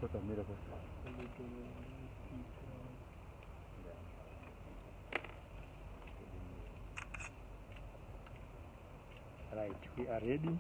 Right, we are ready.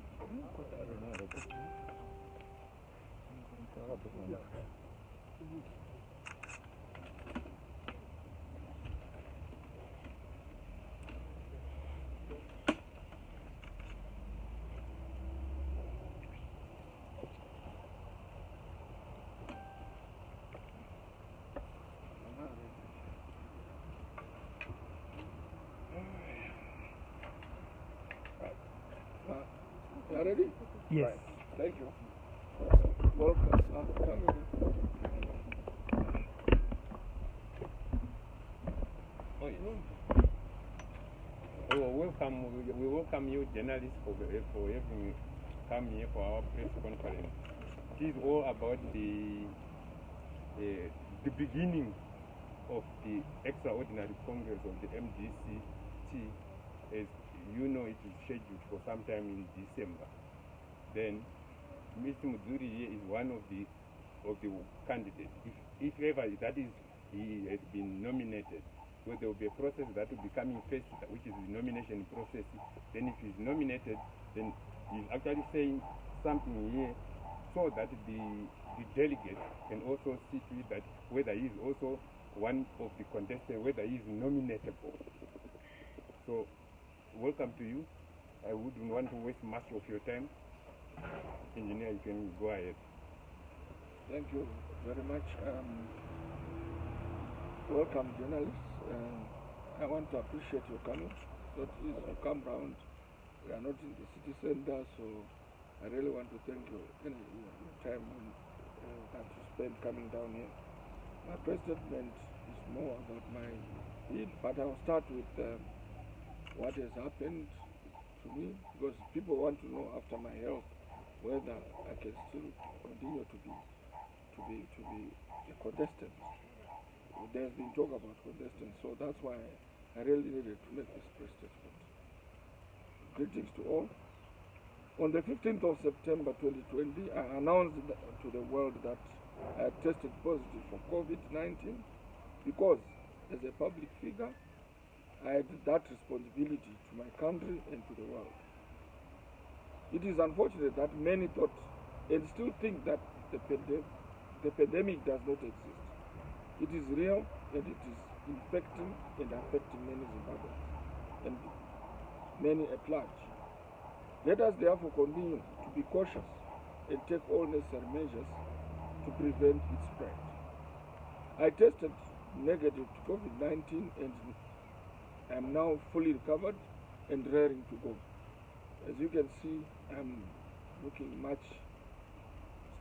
You are ready? Yes. Right. Thank you. Welcome. Oh, yes. We welcome you, journalists, for having come here for our press conference. It is all about the beginning of the extraordinary congress of the MDCT. As you know, it is scheduled for sometime in December. Then Mr. Mudzuri here is one of the candidates. If ever that is, he has been nominated. So there will be a process that will be coming first, which is the nomination process. Then if he's nominated, then he's actually saying something here so that the delegate can also see to it that whether he is also one of the contestants, whether he is nominatable. So welcome to you. I wouldn't want to waste much of your time. Engineer, you can go ahead. Thank you very much. Welcome, journalists. I want to appreciate your coming. So please come round. We are not in the city center, so I really want to thank you for your time that you spent coming down here. My first statement is more about my need, but I'll start with what has happened to me, because people want to know after my health whether I can still continue to be a contestant. There's been talk about contestants, so that's why I really needed to make this press statement. Greetings to all. On the 15th of September 2020, I announced to the world that I had tested positive for COVID-19 because, as a public figure, I had that responsibility to my country and to the world. It is unfortunate that many thought and still think that the pandemic does not exist. It is real and it is infecting and affecting many Zimbabweans and many at large. Let us therefore continue to be cautious and take all necessary measures to prevent its spread. I tested negative to COVID-19 and I am now fully recovered and raring to go. As you can see, I'm looking much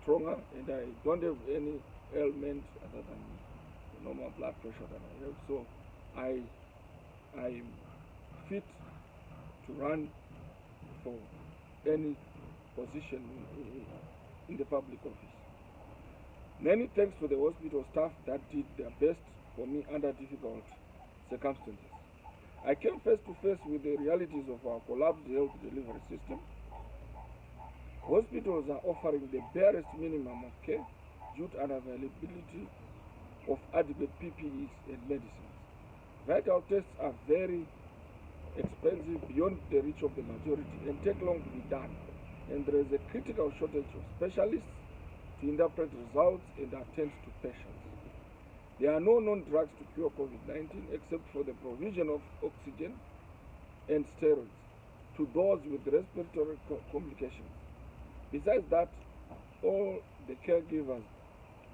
stronger and I don't have any ailment other than the normal blood pressure that I have. So I'm fit to run for any position in the public office. Many thanks to the hospital staff that did their best for me under difficult circumstances. I came face to face with the realities of our collapsed health delivery system. Hospitals are offering the barest minimum of care due to unavailability of adequate PPEs and medicines. Vital tests are very expensive, beyond the reach of the majority, and take long to be done. And there is a critical shortage of specialists to interpret results and attend to patients. There are no known drugs to cure COVID-19 except for the provision of oxygen and steroids to those with respiratory complications. Besides that, all the caregivers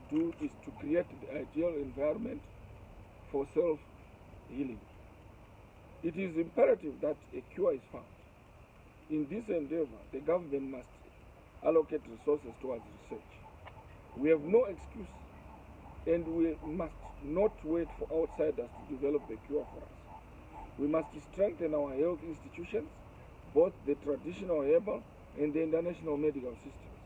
do is to create the ideal environment for self-healing. It is imperative that a cure is found. In this endeavor, the government must allocate resources towards research. We have no excuse, and we must not wait for outsiders to develop the cure for us. We must strengthen our health institutions, both the traditional herbal and the international medical systems.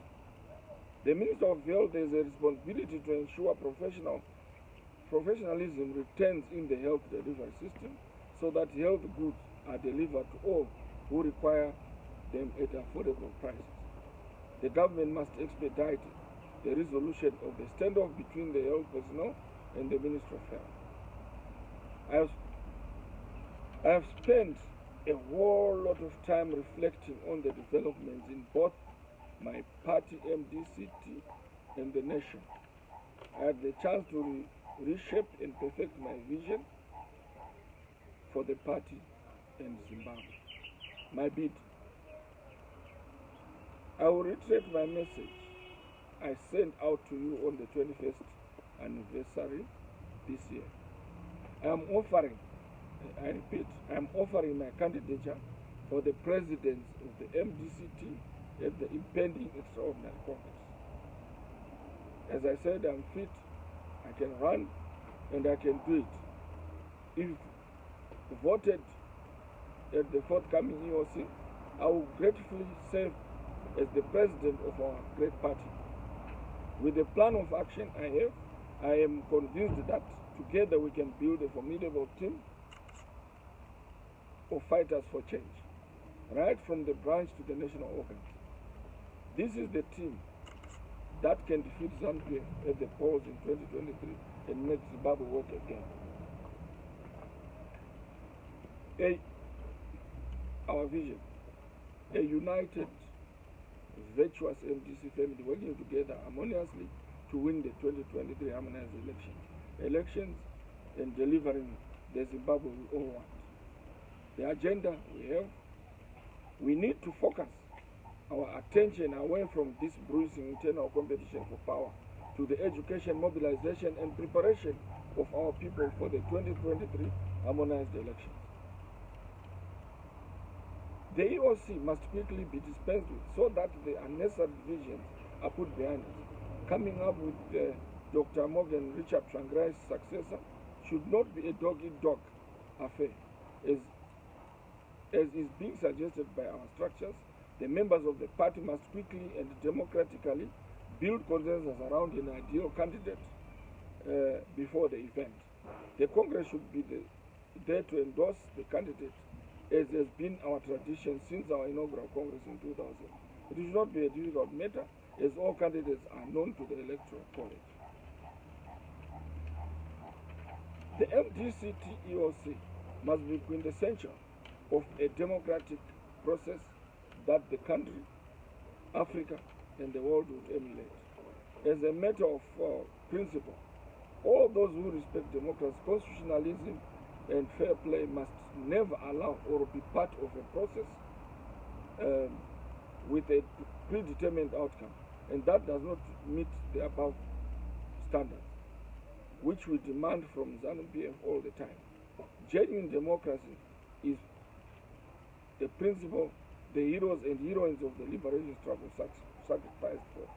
The Minister of Health has a responsibility to ensure professionalism returns in the health delivery system so that health goods are delivered to all who require them at affordable prices. The government must expedite the resolution of the standoff between the health personnel and the Ministry of Health. I have spent a whole lot of time reflecting on the developments in both my party MDCT and the nation. I had the chance to reshape and perfect my vision for the party and Zimbabwe. My bid. I will reiterate my message I sent out to you on the 21st anniversary this year. I repeat, I am offering my candidature for the presidency of the MDCT at the impending extraordinary Congress. As I said, I'm fit, I can run, and I can do it. If voted at the forthcoming EOC, I will gratefully serve as the president of our great party. With the plan of action I have, I am convinced that together we can build a formidable team of fighters for change, right from the branch to the national organs. This is the team that can defeat Zambia at the polls in 2023 and make Zimbabwe work again. Our vision, a united, virtuous MDC family working together harmoniously to win the 2023 harmonized elections and delivering the Zimbabwe we all want. The agenda we have, we need to focus our attention away from this bruising internal competition for power to the education, mobilization, and preparation of our people for the 2023 harmonized elections. The EOC must quickly be dispensed with so that the unnecessary divisions are put behind us. Coming up with Dr. Morgan Richard Tsvangirai's successor should not be a dog-eat-dog affair. As is being suggested by our structures, the members of the party must quickly and democratically build consensus around an ideal candidate before the event. The Congress should be there to endorse the candidate, as has been our tradition since our inaugural Congress in 2000. It should not be a difficult matter, as all candidates are known to the Electoral College. The MDCT EOC must be quintessential of a democratic process that the country, Africa, and the world would emulate. As a matter of principle, all those who respect democracy, constitutionalism, and fair play must never allow or be part of a process with a predetermined outcome, and that does not meet the above standards, which we demand from ZANU-PF all the time. Genuine democracy is the principle the heroes and heroines of the liberation struggle sacrificed for.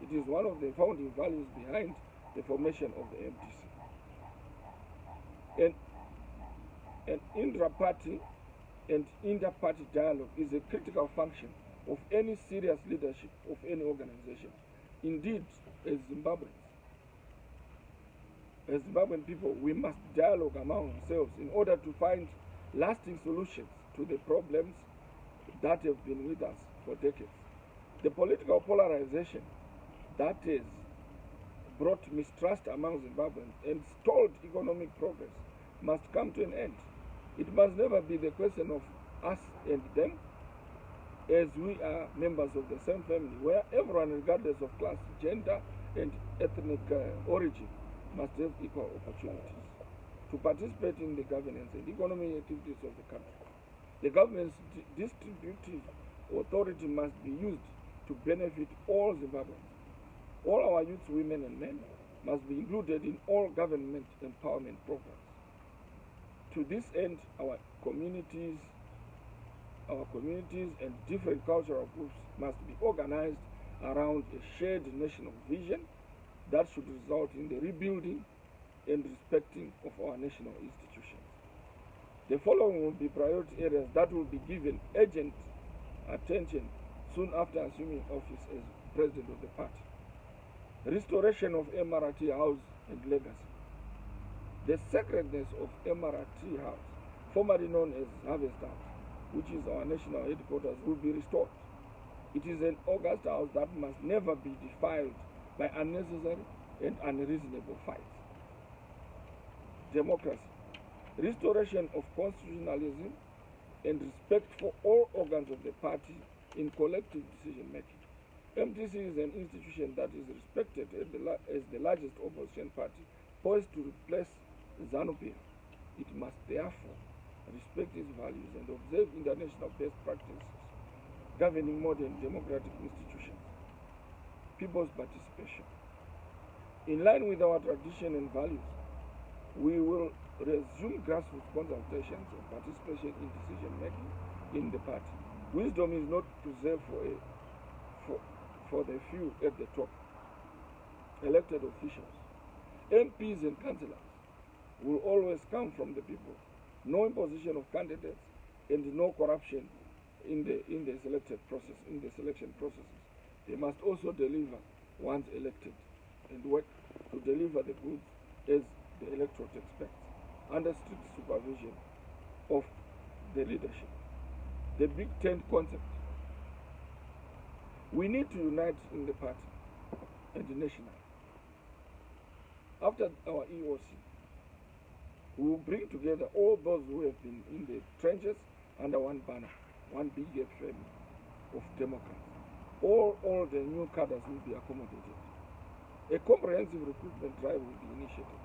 It is one of the founding values behind the formation of the MDC. An intra-party and inter-party dialogue is a critical function of any serious leadership of any organization. Indeed, as Zimbabwean people, we must dialogue among ourselves in order to find lasting solutions to the problems that have been with us for decades. The political polarization that has brought mistrust among Zimbabweans and stalled economic progress must come to an end. It must never be the question of us and them, as we are members of the same family, where everyone, regardless of class, gender, and ethnic origin, must have equal opportunities to participate in the governance and economic activities of the country. The government's distributive authority must be used to benefit all Zimbabweans. All our youth, women, and men must be included in all government empowerment programs. To this end, our communities and different cultural groups must be organized around a shared national vision that should result in the rebuilding and respecting of our national institutions. The following will be priority areas that will be given urgent attention soon after assuming office as president of the party. Restoration of MRT House and legacy. The sacredness of MRT House, formerly known as Harvest House, which is our national headquarters, will be restored. It is an august house that must never be defiled by unnecessary and unreasonable fights. Democracy, restoration of constitutionalism and respect for all organs of the party in collective decision-making. MDC is an institution that is respected as the largest opposition party, poised to replace ZANU-PF. It must therefore respect its values and observe international best practices governing modern democratic institutions. People's participation. In line with our tradition and values, we will resume grassroots consultations and participation in decision-making in the party. Wisdom is not preserved for the few at the top. Elected officials, MPs and councillors will always come from the people. No imposition of candidates and no corruption in the selection processes. They must also deliver once elected and work to deliver the goods as the electorate expects, under strict supervision of the leadership. The Big Tent concept. We need to unite in the party and nationally. After our EOC, we will bring together all those who have been in the trenches under one banner, one big family of democrats. All the new cadres will be accommodated. A comprehensive recruitment drive will be initiated.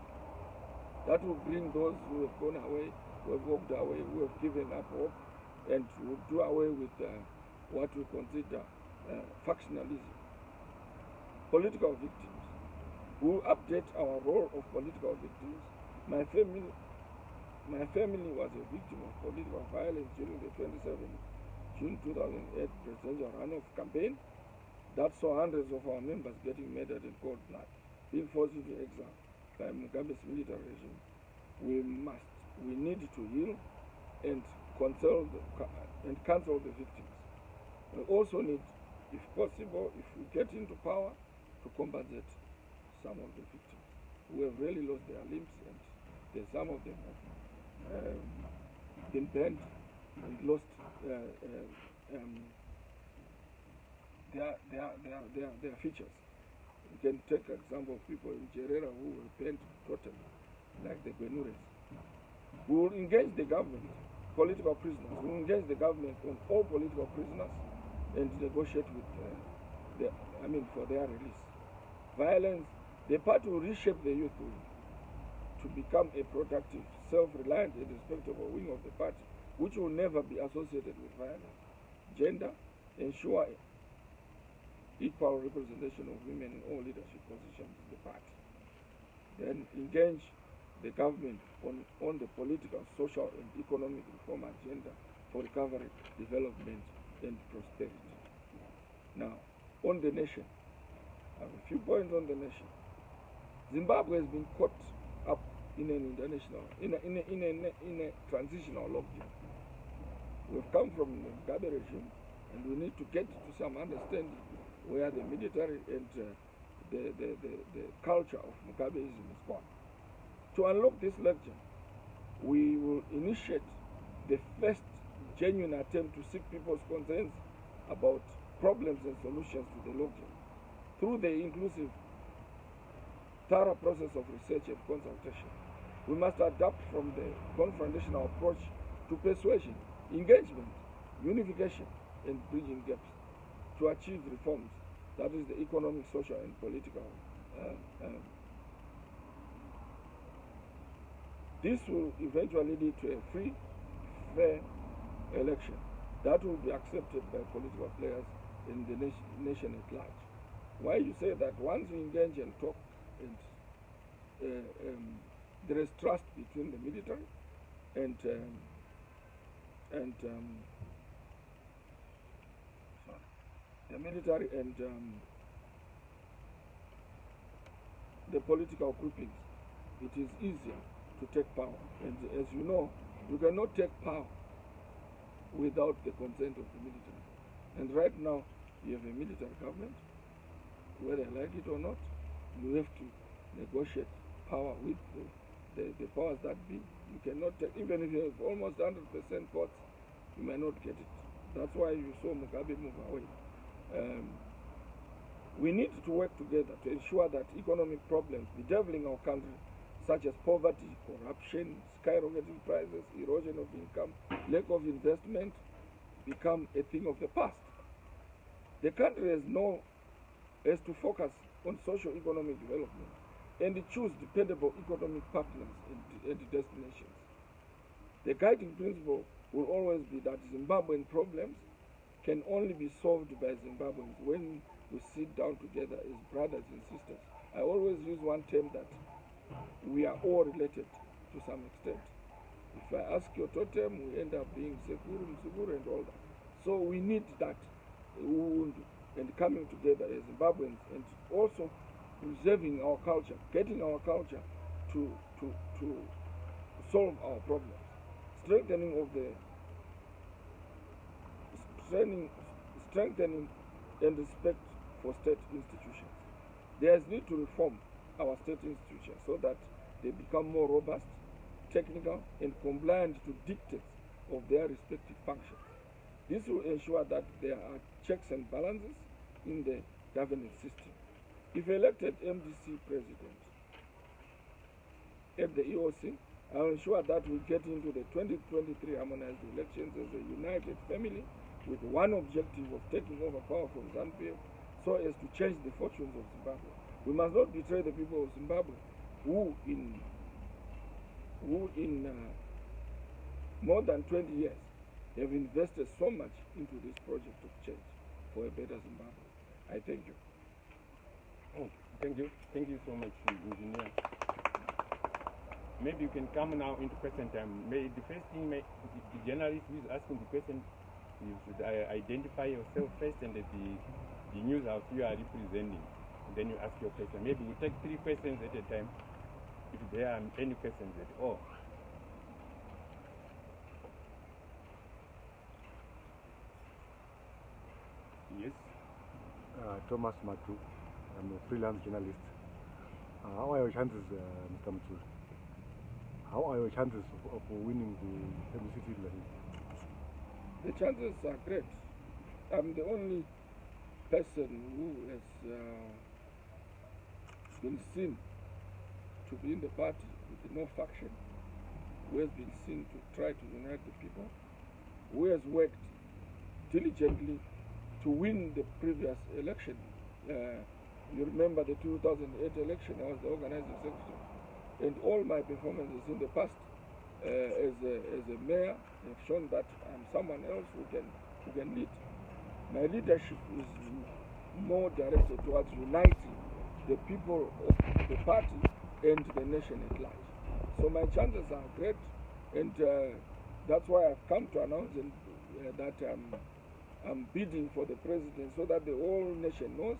That will bring those who have gone away, who have walked away, who have given up hope, and will do away with what we consider factionalism. Political victims. We will update our role of political victims. My family was a victim of political violence during the 27 June 2008 presidential runoff campaign that saw hundreds of our members getting murdered in cold blood, being forced into exile by Mugabe's military regime. We need to heal and cancel the victims. We also need, if possible, if we get into power, to compensate some of the victims who have really lost their limbs, and some of them have been burned and lost their features. You can take example of people in Gerera who were burned totally, like the Benures. We will engage the government, political prisoners. We will engage the government on all political prisoners and negotiate with for their release. Violence, the party will reshape the youth wing to become a productive, self-reliant and respectable wing of the party, which will never be associated with violence. Gender, ensure equal representation of women in all leadership positions in the party. Then engage the government on the political, social and economic reform agenda for recovery, development and prosperity. Now, on the nation, I have a few points on the nation. Zimbabwe has been caught up in an international, in a transitional lockdown. We've come from the Mugabe regime, and we need to get to some understanding where the military and the culture of Mugabeism is gone. To unlock this lockdown, we will initiate the first genuine attempt to seek people's concerns about problems and solutions to the lockdown through the inclusive, thorough process of research and consultation. We must adapt from the confrontational approach to persuasion, engagement, unification, and bridging gaps to achieve reforms, that is the economic, social, and political. This will eventually lead to a free, fair election that will be accepted by political players in the nation at large. Why you say that once we engage and talk, and there is trust between the military and the political groupings, it is easier to take power. And as you know, you cannot take power without the consent of the military. And right now, you have a military government, whether you like it or not. You have to negotiate power with the powers that be. You cannot take, even if you have almost 100% votes, you may not get it. That's why you saw Mugabe move away. We need to work together to ensure that economic problems bedeviling our country, such as poverty, corruption, skyrocketing prices, erosion of income, lack of investment, become a thing of the past. The country has to focus on socio-economic development and choose dependable economic partners and destinations. The guiding principle will always be that Zimbabwean problems can only be solved by Zimbabweans when we sit down together as brothers and sisters. I always use one term that we are all related to some extent. If I ask your totem, we end up being Sekuru, Mudzuri, and all that. So we need that and coming together as Zimbabweans, and also preserving our culture, getting our culture to solve our problems, strengthening and respect for state institutions. There is need to reform our state institutions so that they become more robust, technical, and compliant to dictates of their respective functions. This will ensure that there are checks and balances in the governance system. If elected MDC president at the EOC, I will ensure that we get into the 2023 harmonized elections as a united family with one objective of taking over power from ZANU-PF so as to change the fortunes of Zimbabwe. We must not betray the people of Zimbabwe who in more than 20 years have invested so much into this project of change for a better Zimbabwe. I thank you. Oh, thank you. Thank you so much, Engineer. Maybe you can come now into question time. The first thing, the journalist who is asking the question, you should identify yourself first and the news house you are representing. Then you ask your question. Maybe we take 3 questions at a time, if there are any questions at all. Yes. Thomas Matu, I'm a freelance journalist. How are your chances, Mr. Mudzuri? How are your chances of winning the MDCT election? The chances are great. I'm the only person who has been seen to be in the party with no faction, who has been seen to try to unite the people, who has worked diligently to win the previous election. You remember the 2008 election, I was the organizing secretary. And all my performances in the past as a mayor have shown that I'm someone else who can lead. My leadership is more directed towards uniting the people of the party and the nation at large. So my chances are great, and that's why I've come to announce that I'm bidding for the president so that the whole nation knows,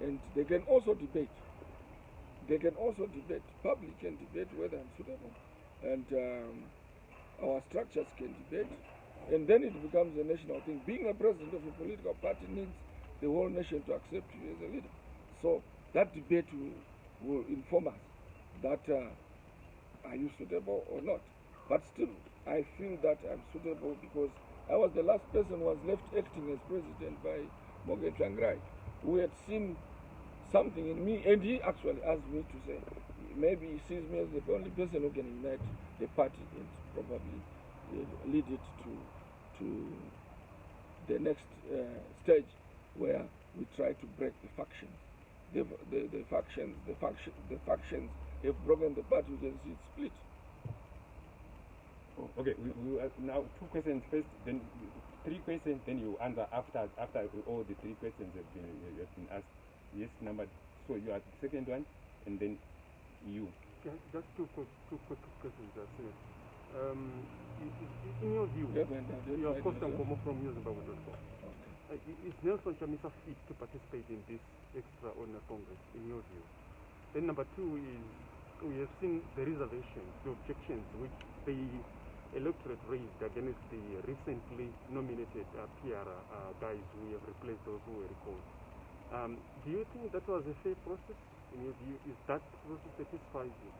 and they can also debate. They can also debate, public can debate whether I'm suitable, and our structures can debate, and then it becomes a national thing. Being a president of a political party needs the whole nation to accept you as a leader. So that debate will inform us that are you suitable or not. But still, I feel that I'm suitable because I was the last person who was left acting as president by Tsvangirai, who had seen something in me, and he actually asked me to say, maybe he sees me as the only person who can unite the party and probably lead it to the next stage where we try to break the factions. The factions have broken the party. You can see it's split. Oh, okay, we now 2 questions first, then 3 questions, then you answer after all the 3 questions have been asked. Yes, number. So you are the second one, and then you. Okay, just two quick questions. That's it. In your view, you are Costa Nkomo from Zimbabwe.com. Is Nelson Chamisa fit to participate in this extraordinary Congress, in your view? Then number 2 is, we have seen the reservations, the objections which the electorate raised against the recently nominated PR guys who have replaced those who were recalled. Do you think that was a fair process? In your view, is that process satisfies you?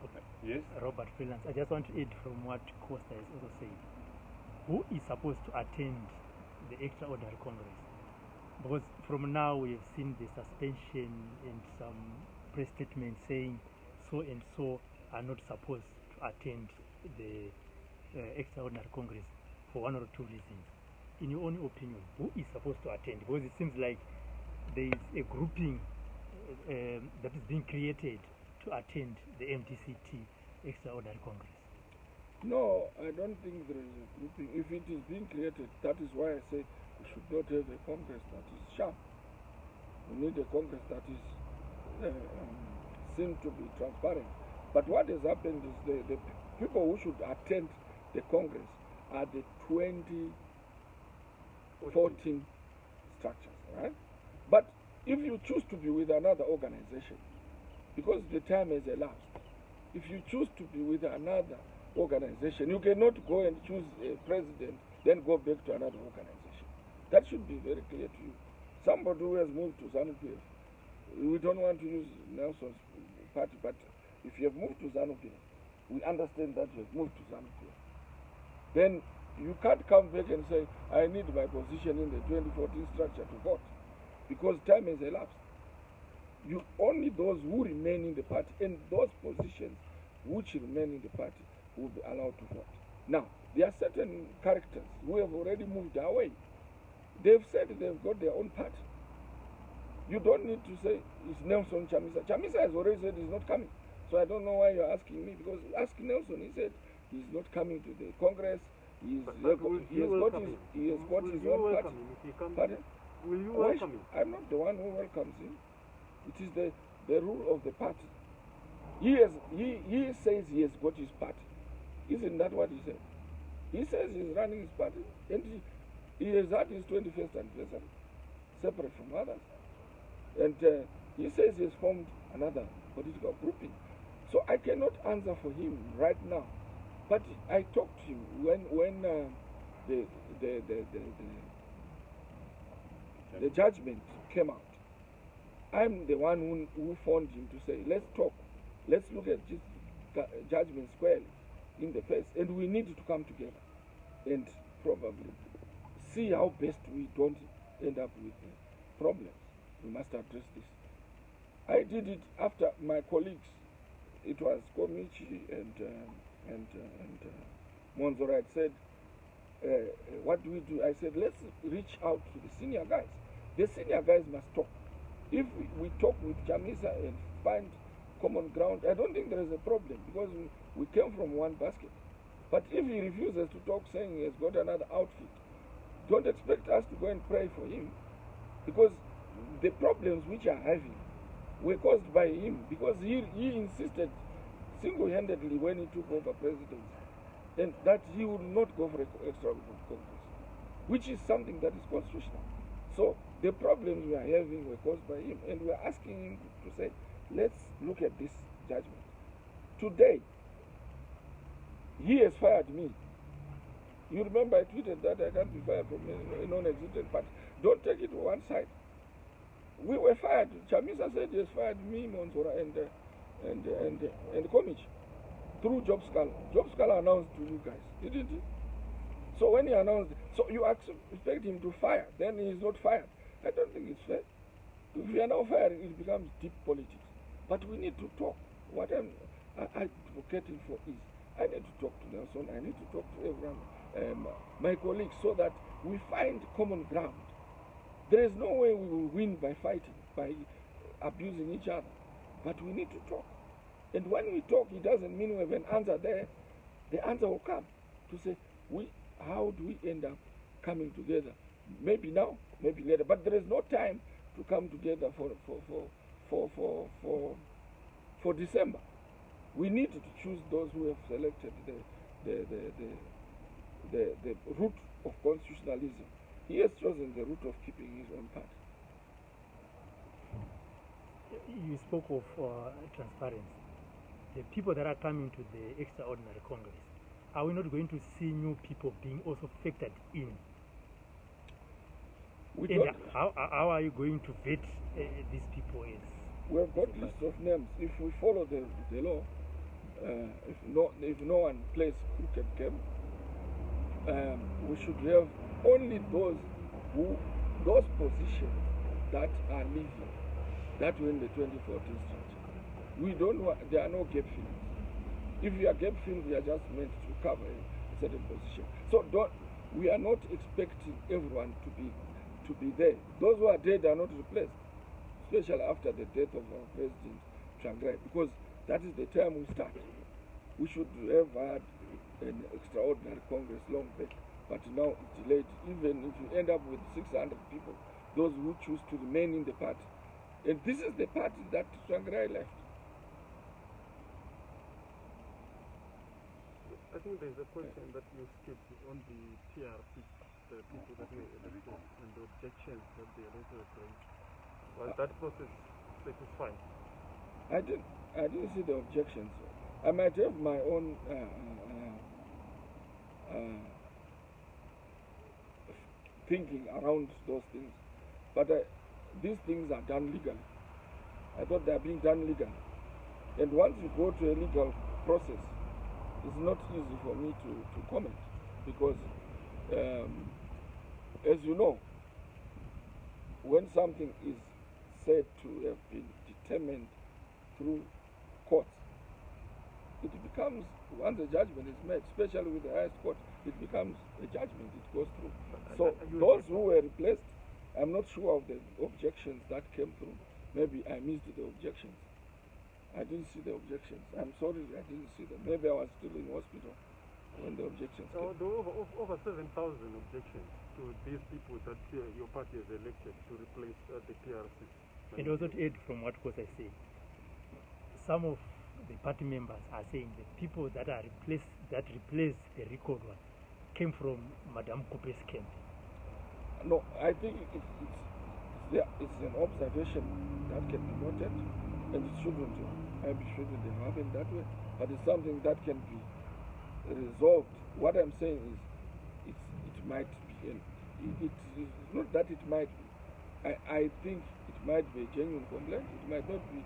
Okay. Yes. Robert Freelance, I just want to add from what Costa has also said. Who is supposed to attend the extraordinary Congress? Because from now we have seen the suspension and some press statements saying so and so are not supposed to attend the extraordinary Congress for one or two reasons. In your own opinion, who is supposed to attend? Because it seems like there is a grouping that is being created to attend the MDCT extraordinary Congress. No, I don't think there is a grouping. If it is being created, that is why I say we should not have a Congress that is sharp. We need a Congress that is seen to be transparent. But what has happened is the people who should attend the Congress are the 2014 structures, right? But if you choose to be with another organization, because the time has elapsed, if you choose to be with another organization, you cannot go and choose a president, then go back to another organization. That should be very clear to you. Somebody who has moved to ZANU-PF, we don't want to use Nelson's party, but if you have moved to ZANU-PF, we understand that you have moved to ZANU-PF. Then you can't come back and say, I need my position in the 2014 structure to vote, because time has elapsed. You only those who remain in the party and those positions which remain in the party will be allowed to vote. Now, there are certain characters who have already moved away. They've said they've got their own party. You don't need to say it's Nelson Chamisa. Chamisa has already said he's not coming. So I don't know why you're asking me, because ask Nelson. He said he's not coming to the Congress. He has got his own party. Pardon? Will you welcome him? I'm not the one who welcomes him. It is the rule of the party. He says he has got his party. Isn't that what he said? He says he's running his party, and he has had his 21st anniversary, separate from others. And he says he's formed another political grouping. So I cannot answer for him right now. But I talked to him when the judgment came out. I'm the one who phoned him to say, let's talk. Let's look at this judgment squarely in the face. And we need to come together and probably see how best we don't end up with problems. We must address this. I did it after my colleagues. It was Komichi and Mwonzora had said, what do we do? I said, let's reach out to the senior guys. The senior guys must talk. If we talk with Chamisa and find common ground, I don't think there is a problem, because we came from one basket. But if he refuses to talk, saying he has got another outfit, don't expect us to go and pray for him, because the problems which are having were caused by him, because he insisted single-handedly when he took over presidency, and that he would not go for extraordinary Congress, which is something that is constitutional. So the problems we are having were caused by him, and we are asking him to say, let's look at this judgment. Today, he has fired me. You remember I tweeted that I can't be fired from a non-existent party. Don't take it to one side. We were fired. Chamisa said he has fired me, Mwonzora, and Komichi through Job Scala. Job Scala announced to you guys, didn't he? So when he announced, so you expect him to fire, then he is not fired. I don't think it's fair. If we are now firing, it becomes deep politics. But we need to talk. What I'm advocating for is, I need to talk to Nelson, I need to talk to everyone, my colleagues, so that we find common ground. There is no way we will win by fighting, by abusing each other. But we need to talk. And when we talk, it doesn't mean we have an answer there. The answer will come to say, how do we end up coming together? Maybe now, maybe later. But there is no time to come together for December. We need to choose those who have selected the route of constitutionalism. He has chosen the route of keeping his own party. You spoke of transparency. The people that are coming to the extraordinary Congress, are we not going to see new people being also factored in? And how are you going to vet these people? We have got lists of names. If we follow the law, if no one plays crooked game, we should have only those who those positions that are leaving, that were in the 2014 structure, we don't want, there are no gap fillings. If you are gap filled, we are just meant to cover a certain position. So we are not expecting everyone to be there. Those who are dead are not replaced, especially after the death of our president, Tsvangirai, because that is the time we start. We should have had an extraordinary Congress long back, but now it's delayed. Even if you end up with 600 people, those who choose to remain in the party. And this is the party that Tsvangirai left. I think there's a question that you skipped on the TRC, the people that were elected and the objections that the electorate raised. Was that process satisfying? I didn't see the objections. I might have my own thinking around those things, but these things are done legally. I thought they are being done legally, and once you go to a legal process, it's not easy for me to comment, because as you know, when something is said to have been determined through courts, it becomes, once a judgment is made, especially with the highest court, it becomes a judgment, it goes through. So those who were replaced, I'm not sure of the objections that came through. Maybe I missed the objections. I didn't see the objections. I'm sorry, I didn't see them. Maybe I was still in hospital when the objections came. There were over 7,000 objections to these people that your party has elected to replace the TRC. And also to add from what Kosa said, some of the party members are saying the people that are replaced the record one came from Madame Khupe's camp. No, I think it's an observation that can be noted, and it shouldn't have happened that way, but it's something that can be resolved. What I'm saying is it might be, it's not that it might be. I think it might be a genuine complaint. It might not be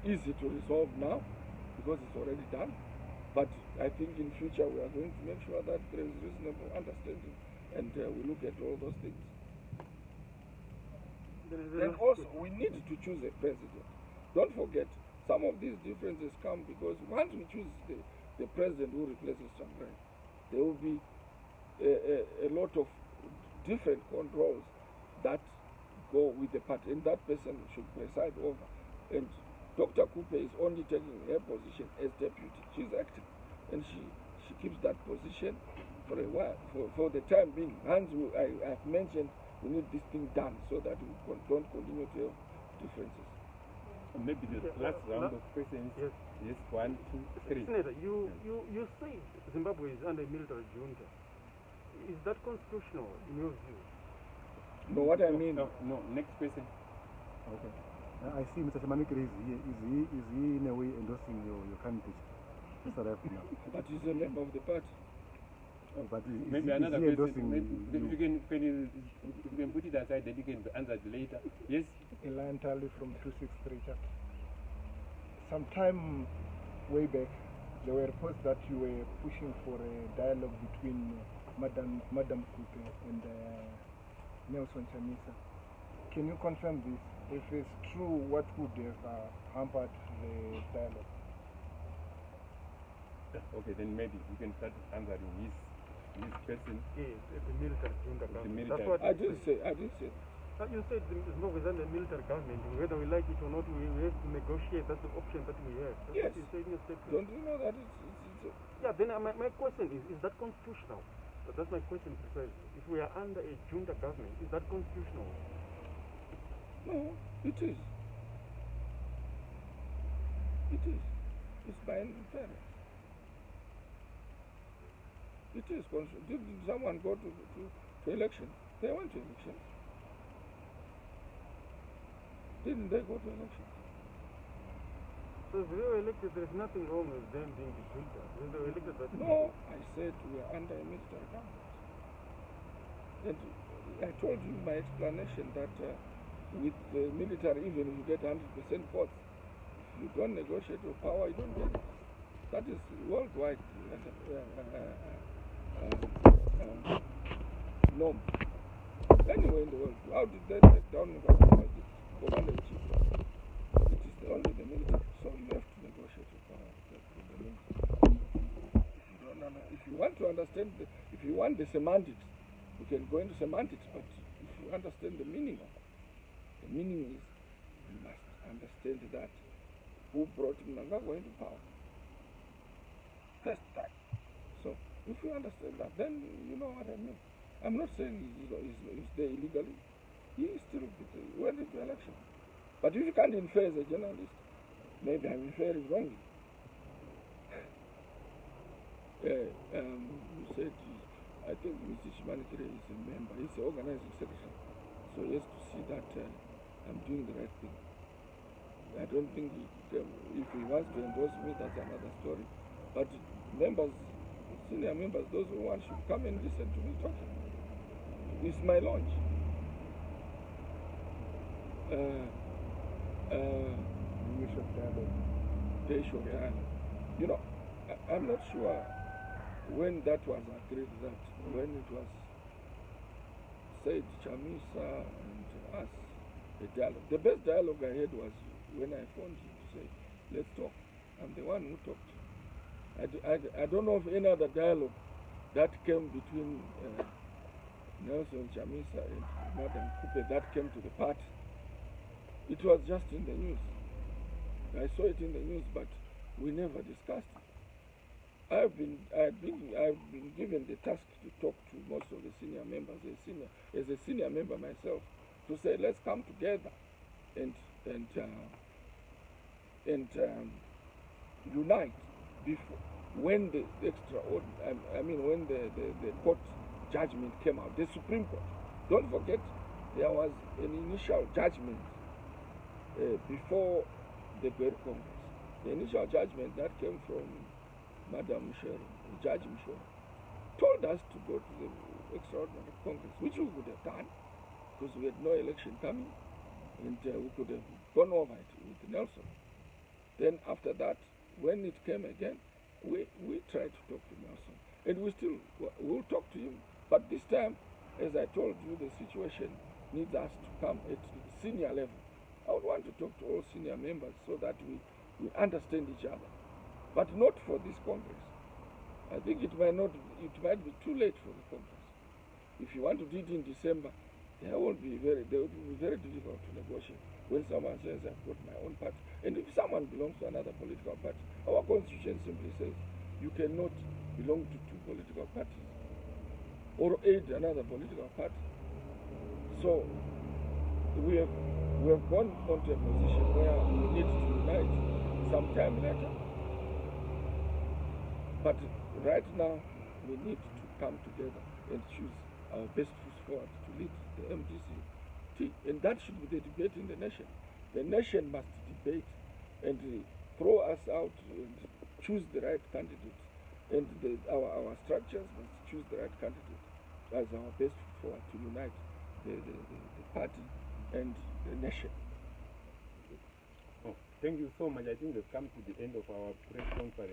easy to resolve now because it's already done, but I think in future we are going to make sure that there is reasonable understanding, and we look at all those things. And also, we need to choose a president. Don't forget, some of these differences come because once we choose the president who replaces Tsvangirai, there will be a lot of different controls that go with the party, and that person should preside over. And Dr. Khupe is only taking her position as deputy. She's acting, and she keeps that position for a while, for the time being. Hence, I've mentioned we need this thing done so that we don't continue to have differences. Maybe the last round of questions. Yes, 1, 2, 3. Senator, you say Zimbabwe is under military junta. Is that constitutional in your view? No, what I mean. No, next question. Okay. I see Mr. Shamanikere is he in a way endorsing your candidate? But he's a member of the party. Oh, but maybe is another he question. endorsing Maybe you can put it aside, then you can answer it later. Yes? Elaine Tally from 263 chapter. Sometime way back, there were reports that you were pushing for a dialogue between Madame Khupe and Nelson Chamisa. Can you confirm this? If it's true, what would have hampered the dialogue? Okay, then maybe you can start answering his question. Yes, the military junta government. That's what I didn't say. You said Zimbabwe is under military government. Whether we like it or not, we have to negotiate. That's the option that we have. That's yes. what you said in your statement. Don't you know that Yeah, then my question is that constitutional? That's my question precisely. If we are under a junta government, is that constitutional? No, it is. It is. It's by interference. It is constitutional. Did someone go to elections? They went to elections. Didn't they go to elections? So if they were elected, there is nothing wrong with them being the junta. If they were elected, that's no, I said we are under a military government. And I told you my explanation that with the military, even if you get 100% votes, if you don't negotiate with power, you don't get it. That is worldwide norm. anywhere in the world. How did they take down the commander-in-chief? It is only the military, so you have to negotiate with the military. If you want to understand, if you want the semantics, you can go into semantics, but if you understand the meaning of it, the meaning is you must understand that who brought Mnangagwa into power first time. So if you understand that, then you know what I mean. I'm not saying he's there illegally. He still went into election. But if you can't infer as a journalist, maybe I'm inferring wrongly. You said, I think Mr. Shimanikire is a member. He's the organizing secretary. So he has to see that I'm doing the right thing. I don't think if he wants to endorse me, that's another story. But members, senior members, those who want should come and listen to me talking. It's my launch. The issue of dialogue. The issue of dialogue. You know, I'm not sure when that was agreed, that when it was said Chamisa and us, the dialogue. The best dialogue I had was when I phoned him to say, let's talk. I'm the one who talked. I don't know of any other dialogue that came between Nelson Chamisa and Madam Khupe that came to the party. It was just in the news. I saw it in the news, but we never discussed it. I've been given the task to talk to most of the senior members, as a senior member myself, to say let's come together and unite before when the when the court judgment came out, the Supreme Court. Don't forget, there was an initial judgment before the Bird Congress. The initial judgment that came from Madam Michelle, Judge Michelle, told us to go to the extraordinary Congress, which we would have done because we had no election coming, and we could have gone over it with Nelson. Then after that, when it came again, we tried to talk to Nelson, and we'll talk to him. But this time, as I told you, the situation needs us to come at senior level. I would want to talk to all senior members so that we understand each other, but not for this Congress. I think it might be too late for the Congress. If you want to do it in December, it will be very difficult to negotiate. When someone says, I've got my own party, and if someone belongs to another political party, our constitution simply says you cannot belong to two political parties or aid another political party. So we have gone onto a position where we need to unite sometime later. But right now, we need to come together and choose our best foot forward to lead the MDCT. And that should be the debate in the nation. The nation must debate and throw us out and choose the right candidate. And our structures must choose the right candidate as our best foot forward to unite the party and the nation. Oh, thank you so much. I think we've come to the end of our press conference.